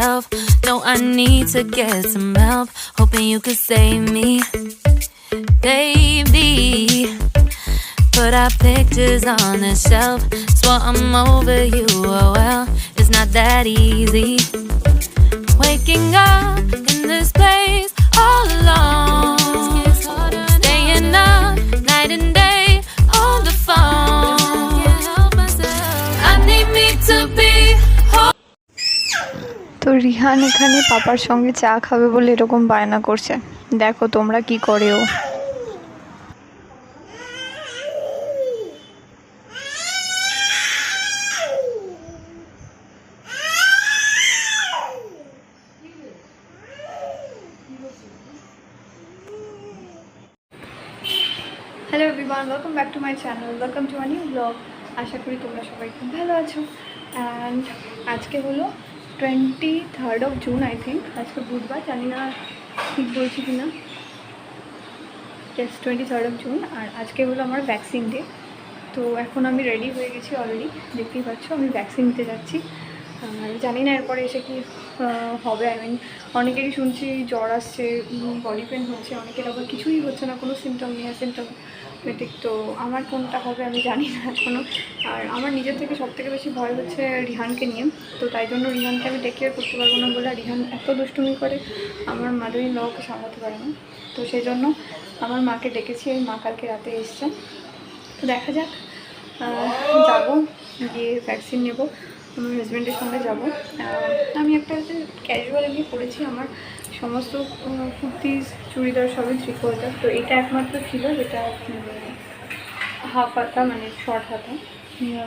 myself. No, I need to get some help. Hoping you could save me, baby. Put our pictures on the shelf. Swore I'm over you, oh well, it's not that easy. Waking up in this place all alone, staying up night and day on the phone. I need me to be home. তো রিহান এখানে পাপার সঙ্গে চা খাবে বলে এরকম বায়না করছে, দেখো তোমরা কি করে ও। Hello everyone, welcome back to my channel, welcome to my new blog. আশা করি তোমরা সবাই খুব ভালো আছো। অ্যান্ড আজকে হলো 23rd of June, I think. আজকে বুধবার, জানি না ঠিক বলছি কি না। Yes, 23rd of June। আর আজকে হলো আমার ভ্যাকসিন ডে। তো এখন আমি রেডি হয়ে গেছি অলরেডি, দেখতেই পাচ্ছ আমি ভ্যাকসিন নিতে যাচ্ছি। আর জানি না এরপরে এসে কি হবে। আই মিন অনেকেরই শুনছি জ্বর আসছে, বডি পেন হচ্ছে, অনেকের আবার কিছুই হচ্ছে না, কোনো সিমটম নেই, সিমটমেটিক। তো আমার কোনটা হবে আমি জানি না এখনও। আর আমার নিজের থেকে সবথেকে বেশি ভয় হচ্ছে রিহানকে নিয়ে। তো তাই জন্য রিহানকে আমি টেক কেয়ার করতে পারবো না বলে, রিহান এত দুষ্টুমি করে আমার মাদার ইন লকে সামলাতে পারে না। তো সেই জন্য আমার মাকে ডেকেছি, এই মা কালকে রাতে এসছে। তো দেখা যাক, যাবো, গিয়ে ভ্যাকসিন নেব। আমার হাজব্যান্ডের সঙ্গে যাব। আমি একটা ক্যাজুয়াল গিয়ে পরেছি, আমার সমস্ত কুর্তিজ চুড়িদার সবই 3/4। তো এটা একমাত্র ছিল যেটা হাফ হাতা, মানে শর্ট হাতা।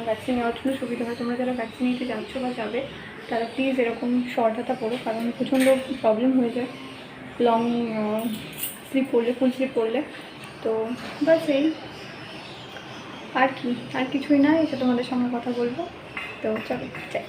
ভ্যাকসিন নেওয়ার জন্য সুবিধা হয়। তোমরা যারা ভ্যাকসিন নিতে যাচ্ছ বা যাবে তারা প্লিজ এরকম শর্ট হাতা পরো, কারণ প্রচণ্ড প্রবলেম হয়ে যায় লং স্লিপ পরলে, ফুল স্লিপ পরলে। তো বাস এই আর কি, আর কিছুই না, এসে তোমাদের সঙ্গে কথা বলবো। তো চলো যাই।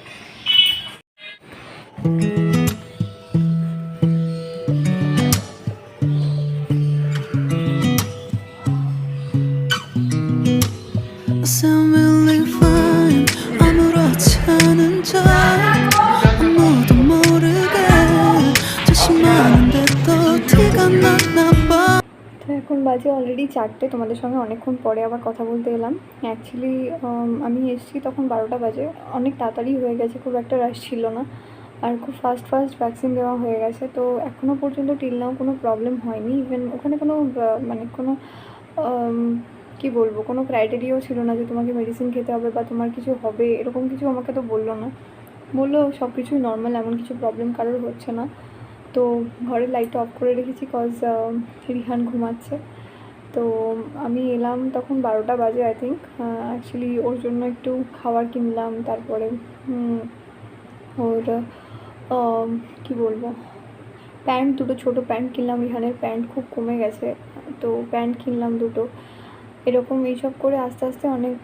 এখন বাজে অলরেডি 4টে। তোমাদের সঙ্গে অনেকক্ষণ পরে আবার কথা বলতে এলাম। অ্যাকচুয়ালি আমি এসেছি তখন 12টা বাজে, অনেক তাড়াতাড়ি হয়ে গেছে, খুব একটা রাশ ছিল না। আর খুব ফাস্ট ভ্যাকসিন দেওয়া হয়ে গেছে। তো এখনও পর্যন্ত টিল নাও কোনো প্রবলেম হয়নি। ইভেন ওখানে কোনো মানে কোনো কী বলবো, কোনো ক্রাইটেরিয়াও ছিল না যে তোমাকে মেডিসিন খেতে হবে বা তোমার কিছু হবে, এরকম কিছু আমাকে তো বললো না। বললো সব কিছুই নর্মাল, এমন কিছু প্রবলেম কারোর হচ্ছে না। তো ঘরের লাইটটা অফ করে রেখেছি, কজ রিহান ঘুমাচ্ছে। তো আমি এলাম তখন 12টা বাজে আই থিঙ্ক। অ্যাকচুয়ালি ওর জন্য একটু খাবার কিনলাম, তারপরে ওর কী বলবো, প্যান্ট, দুটো ছোটো প্যান্ট কিনলাম। রিহানের প্যান্ট খুব কমে গেছে, তো প্যান্ট কিনলাম দুটো। এরকম এইসব করে আস্তে আস্তে অনেক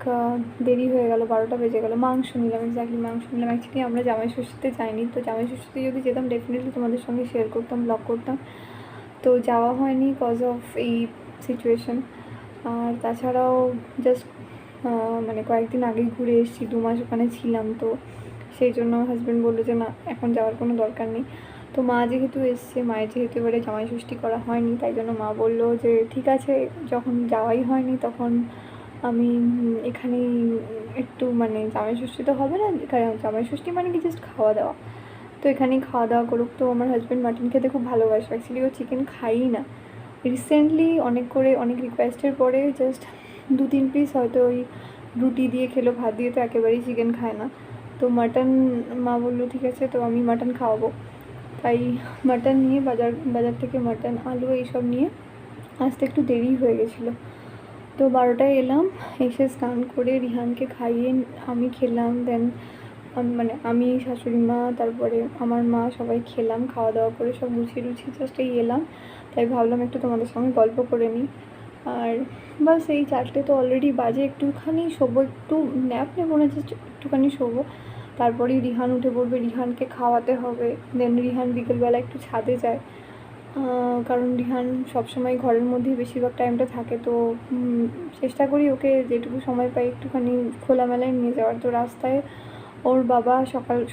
দেরি হয়ে গেল, 12টা বেজে গেলো। মাংস নিলাম, এক্স্যাক্টলি মাংস নিলাম। অ্যাকচুয়ালি আমরা জামাই ষষ্ঠীতে যাইনি, তো জামাই ষষ্ঠীতে যদি যেতাম ডেফিনেটলি তোমাদের সঙ্গে শেয়ার করতাম, ব্লগ করতাম। তো যাওয়া হয়নি কজ অফ এই সিচুয়েশন। আর তাছাড়াও জাস্ট মানে কয়েকদিন আগেই ঘুরে এসেছি, 2 মাস ওখানে ছিলাম। তো সেই জন্য হাজব্যান্ড বললো যে না, এখন যাওয়ার কোনো দরকার নেই। তো মা যেহেতু এসছে, মায়ের যেহেতু এবারে জামাই ষষ্ঠী করা হয়নি, তাই জন্য মা বললো যে ঠিক আছে, যখন যাওয়াই হয়নি তখন আমি এখানেই একটু, মানে জামাই ষষ্ঠী তো হবে না, জামাই ষষ্ঠী মানে কি জাস্ট খাওয়া দাওয়া, তো এখানেই খাওয়া দাওয়া করুক। তো আমার হাজব্যান্ড মাটন খেতে খুব ভালোবাসে, অ্যাকচুয়ালি ও চিকেন খাইই না। রিসেন্টলি অনেক রিকোয়েস্টের পরে জাস্ট 2-3 পিস হয়তো ওই রুটি দিয়ে খেলো, ভাত দিয়ে তো একেবারেই চিকেন খায় না। তো মাটন, মা বললো ঠিক আছে, তো আমি মাটন খাওয়াবো। তাই মাটন নিয়ে বাজার থেকে মাটন, আলু এইসব নিয়ে আসতে একটু দেরি হয়ে গেছিলো। তো 12টায় এলাম, এসে স্নান করে রিহানকে খাইয়ে আমি খেলাম। দেন মানে আমি, শাশুড়ি মা, তারপরে আমার মা সবাই খেলাম। খাওয়া দাওয়া করে সব গুছিয়ে জাস্ট এই এলাম। তাই ভাবলাম একটু তোমাদের সঙ্গে গল্প করে নিই। আর বাস এই 4টে তো অলরেডি বাজে, একটুখানি শোবো, একটু ন্যাপ নেবো না, জাস্ট একটুখানি শোবো। তারপরেই রিহান উঠে পড়বে, রিহানকে খাওয়াতে হবে। দেন রিহান বিকেলবেলা একটু ছাদে যায়, কারণ রিহান সবসময় ঘরের মধ্যেই বেশিরভাগ টাইমটা থাকে। তো চেষ্টা করি ওকে যেটুকু সময় পাই একটুখানি খোলামেলায় নিয়ে যাওয়ার। তো রাস্তায় ওর বাবা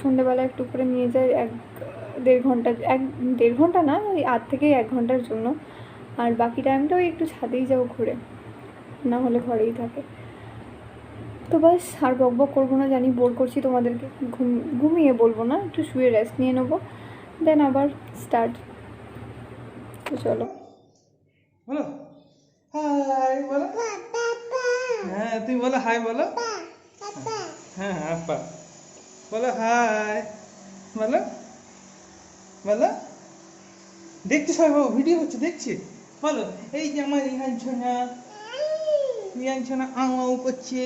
সন্ধ্যেবেলা একটু করে নিয়ে যায় দেড় ঘন্টা না, ওই 8 থেকে 1 ঘন্টার জন্য। আর বাকি টাইমটা ওই একটু ছাদেই যাও ঘুরে, না হলে ঘরেই থাকে। তো বাস আর বক বক করবো না, জানি বোর করছি তোমাদেরকে। ঘুমিয়ে বলবো না, একটু শুয়ে রেস্ট নিয়ে নেবো, দেন আবার স্টার্ট। তো চলো বলো হাই বলো। হ্যাঁ তুমি বলো হাই বলো। হ্যাঁ হ্যাঁ আপা বলো হাই বলো বলো। দেখছি সবাই বাবু, ভিডিও হচ্ছে দেখছি। বলো এই যে আমার রিহান ছোনা আউ করছে।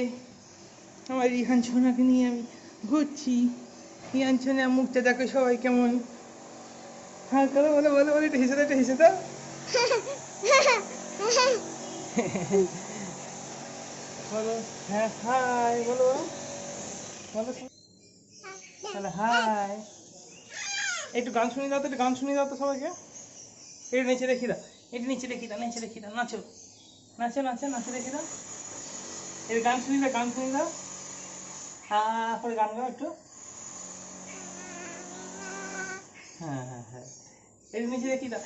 আমার রিহান ছোনাকে নিয়ে আমি ঘুরছি। রিহান ছোনা মুখটা দেখো সবাই কেমন। হ্যাঁ করো বলো বলো বলো, একটু হেসে দাও একটু হেসে দাও। বলো হ্যাঁ হাই বলো বলো বলো হাই। একটু গান শুনিয়ে দাও তো, একটু গান শুনিয়ে দাও তো সবাইকে। একটু নিচে রেখে দাও, একটু নিচে রেখে দাও, নিচে রেখে দাও, নাচো নাচো নাচো নাচে রেখে দাও। একটু গান শুনিয়ে দাও, গান শুনিয়ে দাও। হ্যাঁ করে গান গাও একটু। হ্যাঁ হ্যাঁ হ্যাঁ একটু নিচে রেখে দাও।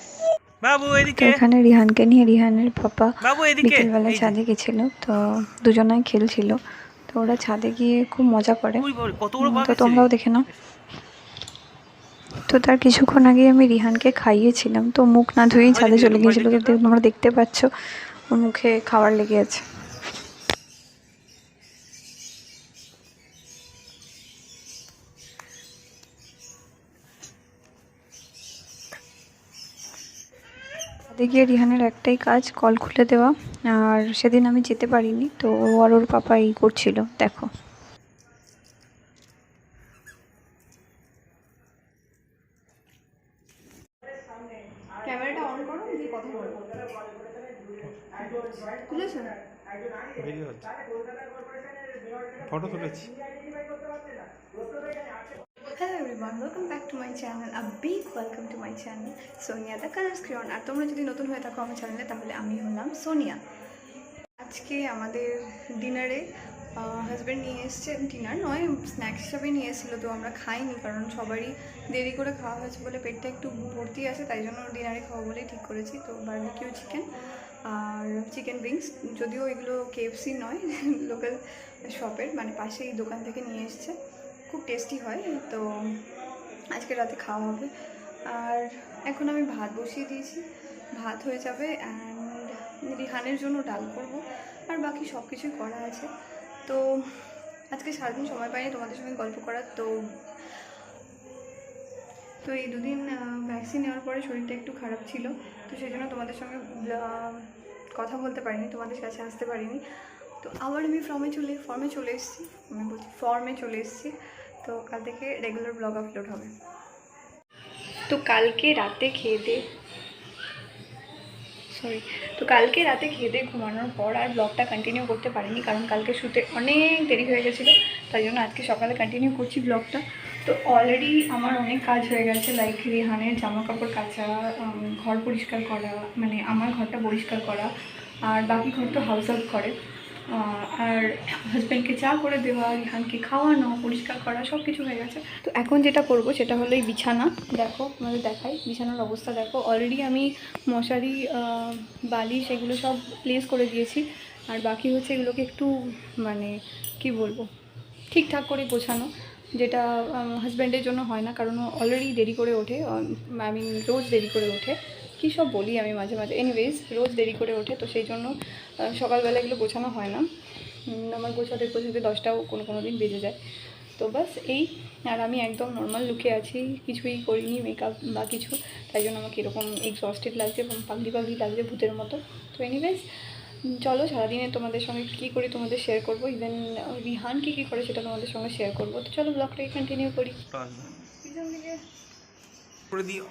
বাবু তো এদিকে, এখানে রিহানকে নিয়ে রিহানের পাপা বাবু এদিকে। বিকেলবেলা ছাদে গেছিলো, তো দুজনাই খেলছিল। তো ওরা ছাদে গিয়ে খুব মজা করে, কত বড় বাঘ তো আছে। তোমরাও দেখে নাও। তো তার কিছুক্ষণ আগে আমি রিহানকে খাইয়েছিলাম, তো মুখ না ধুয়েই ছাদে চলে গিয়েছিল, তোমরা দেখতে পাচ্ছ ওর মুখে খাবার লেগে আছে। ছাদে গিয়ে রিহানের একটাই কাজ, কল খুলে দেওয়া। আর সেদিন আমি যেতে পারিনি, তো ও আর ওর পাপা এই করছিল, দেখো। ক্যামেরাটা অন করো, দিয়ে কথা বলো। বুঝেছো? ভিডিও হচ্ছে, ফটো তুলেছি। Hello everyone, welcome back to my channel, a big welcome to my channel Sonia the colours crayon. আর তোমরা যদি নতুন হয়ে থাকো আমার চ্যানেলে, তাহলে আমি হলাম সোনিয়া। আজকে আমাদের ডিনারে হাজব্যান্ড নিয়ে এসছে, ডিনার নয় স্ন্যাক্স হিসাবে নিয়ে এসেছিলো, তো আমরা খাইনি, কারণ সবারই দেরি করে খাওয়া হয়েছে বলে পেটটা একটু ভর্তি আছে, তাই জন্য ডিনারে খাওয়া বলেই ঠিক করেছি। তো বারবিকিউ চিকেন আর চিকেন উইংস, যদিও এগুলো কেএফসি নয়, লোকাল শপের, মানে পাশেই দোকান থেকে নিয়ে এসছে, খুব টেস্টি হয়। তো আজকে রাতে খাওয়া হবে। আর এখন আমি ভাত বসিয়ে দিয়েছি, ভাত হয়ে যাবে। অ্যান্ড রিহানের জন্য ডাল করব, আর বাকি সব কিছুই করা আছে। তো আজকে সারাদিন সময় পাইনি তোমাদের সঙ্গে গল্প করার। তো এই দুদিন ভ্যাকসিন নেওয়ার পরে শরীরটা একটু খারাপ ছিল, তো সেই জন্য তোমাদের সঙ্গে কথা বলতে পারিনি, তোমাদের কাছে আসতে পারিনি। তো আবার আমি ফর্মে চলে এসেছি। তো কাল থেকে রেগুলার ব্লগ আপলোড হবে। তো কালকে রাতে খেয়ে দিয়ে ঘুমানোর পর আর ব্লগটা কন্টিনিউ করতে পারিনি, কারণ কালকে শুতে অনেক দেরি হয়ে গেছিলো, তাই জন্য আজকে সকালে কন্টিনিউ করছি ব্লগটা। তো অলরেডি আমার অনেক কাজ হয়ে গেছে, লাইক রিহানের জামা কাপড় কাচা, ঘর পরিষ্কার করা, মানে আমার ঘরটা পরিষ্কার করা, আর বাকি ঘর তো হাউস হেল্প করে, আর হাজব্যান্ডকে চা করে দেওয়া, রিহানকে খাওয়ানো, পরিষ্কার করা, সব কিছু হয়ে গেছে। তো এখন যেটা করব সেটা হলো এই বিছানা, দেখো তোমাদের দেখাই বিছানার অবস্থা দেখো। অলরেডি আমি মশারি, বালিশ এগুলো সব প্লেস করে দিয়েছি, আর বাকি হচ্ছে এগুলোকে একটু মানে কি বলবো ঠিকঠাক করে গোছানো, যেটা হাজব্যান্ডের জন্য হয় না, কারণ ও অলরেডি দেরি করে ওঠে, রোজ দেরি করে ওঠে, কী সব বলি আমি মাঝে মাঝে, এনিওয়েজ রোজ দেরি করে ওঠে, তো সেই জন্য সকালবেলা এগুলো গোছানো হয় না। আমার গোছাতে 10টাও কোনো দিন বেজে যায়। তো বাস এই, আর আমি একদম নর্মাল লুকে আছি, কিছুই করিনি মেকআপ বা কিছু, তাই জন্য আমাকে এরকম এক্সস্টেড লাগছে এবং পাগলি লাগছে ভূতের মতো। তো এনিওয়েজ চলো সারাদিনে তোমাদের সঙ্গে কী করি তোমাদের শেয়ার করবো, ইভেন রিহান কী করে সেটা তোমাদের সঙ্গে শেয়ার করবো। তো চলো ব্লগটাকে কন্টিনিউ করি। পিছন দিকে করে দিও।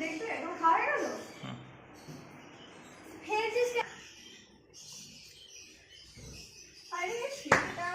দেখবে এখন খাওয়া গেল। আরে সেটা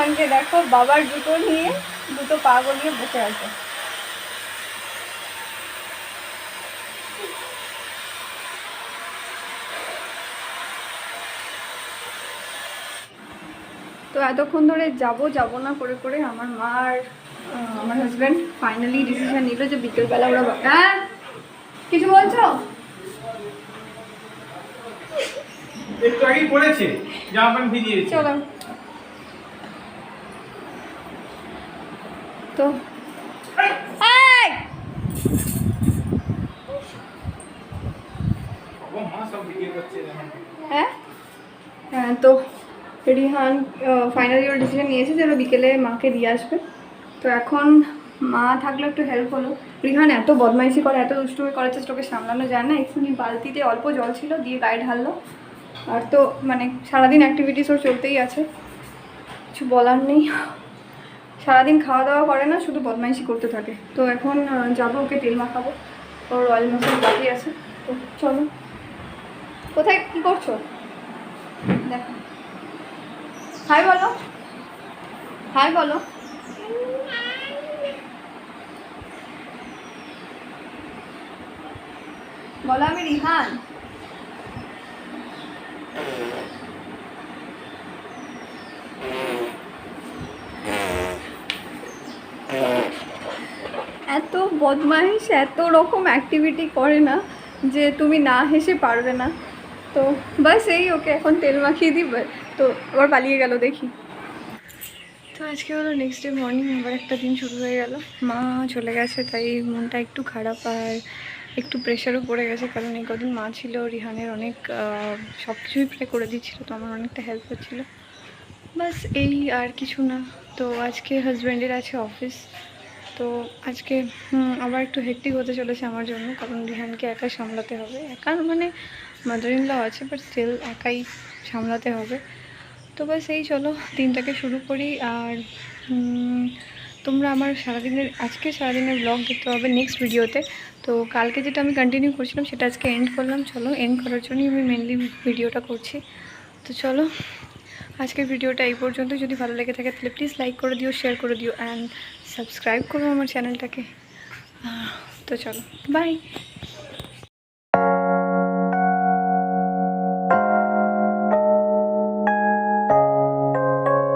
রিহানকে দেখো বাবার জুতো নিয়ে দুটো পা গলিয়ে বসে আছে। তো এতক্ষণ ধরে যাব না করে করে আমার মা আর আমার হাজব্যান্ড ফাইনালি ডিসিশন নিল যে বিকেলবেলা ওরা হ্যাঁ কিছু বলছো? একটু আগেই পড়েছে, জামা প্যান্ট ভিজিয়েছে। চলো তো হ্যাঁ হ্যাঁ তো রিহান ফাইনালি ওর ডিসিশন নিয়েছে যে ওরা বিকেলে মাকে দিয়ে আসবে। তো এখন মা থাকলে একটু হেল্প হলো। রিহান এত বদমাইশি করে, এত দুষ্টুমি করার চেষ্টা ওকে সামলানো যায় না। এক্ষুনি বালতিতে অল্প জল ছিল দিয়ে গায়ে ঢাললো। আর তো মানে সারাদিন অ্যাক্টিভিটিস ওর চলতেই আছে, কিছু বলার নেই। সারাদিন খাওয়া দাওয়া করে না, শুধু বদমাইশি করতে থাকে। তো এখন যাবো ওকে তেল মাখাবো, ওর অয়েল মাসাজ বাকি আছে। তো চলো। কোথায় কী করছো দেখো? হাই বলো, হাই বলো। বলো আমি রিহান। এত বদমাইশ, এত রকম অ্যাক্টিভিটি করে না যে তুমি না হেসে পারবে না। তো বাস এই ওকে এখন তেল মাখিয়ে দিবে, তো আবার পালিয়ে গেল দেখি। তো আজকে হলো নেক্সট ডে মর্নিং, আবার একটা দিন শুরু হয়ে গেল। মা চলে গেছে তাই মনটা একটু খারাপ আর একটু প্রেশারও পড়ে গেছে, কারণ এই কদিন মা ছিল, রিহানের অনেক সব কিছুই প্রে করে দিচ্ছিলো, তো আমার অনেকটা হেল্প হচ্ছিলো। বাস এই আর কিছু না। তো আজকে হাজব্যান্ডের আছে অফিস, তো আজকে আবার একটু হেক্টিক হতে চলেছে আমার জন্য, কারণ রিহানকে একা সামলাতে হবে। একা মানে মাদার ইন ল আছে, বাট স্টিল একাই সামলাতে হবে। তো বাস এই চলো দিনটাকে শুরু করি। আর তোমরা আমার আজকে সারাদিনের ব্লগ দেখতে পাবে নেক্সট ভিডিওতে। তো কালকে যেটা আমি কন্টিনিউ করছিলাম সেটা আজকে এন্ড করলাম। চলো এন্ড করার জন্যই আমি মেনলি ভিডিওটা করছি। তো চলো আজকের ভিডিওটা এই পর্যন্ত। যদি ভালো লেগে থাকে তাহলে প্লিজ লাইক করে দিও, শেয়ার করে দিও অ্যান্ড সাবস্ক্রাইব করো আমার চ্যানেলটাকে। তো চলো বাই।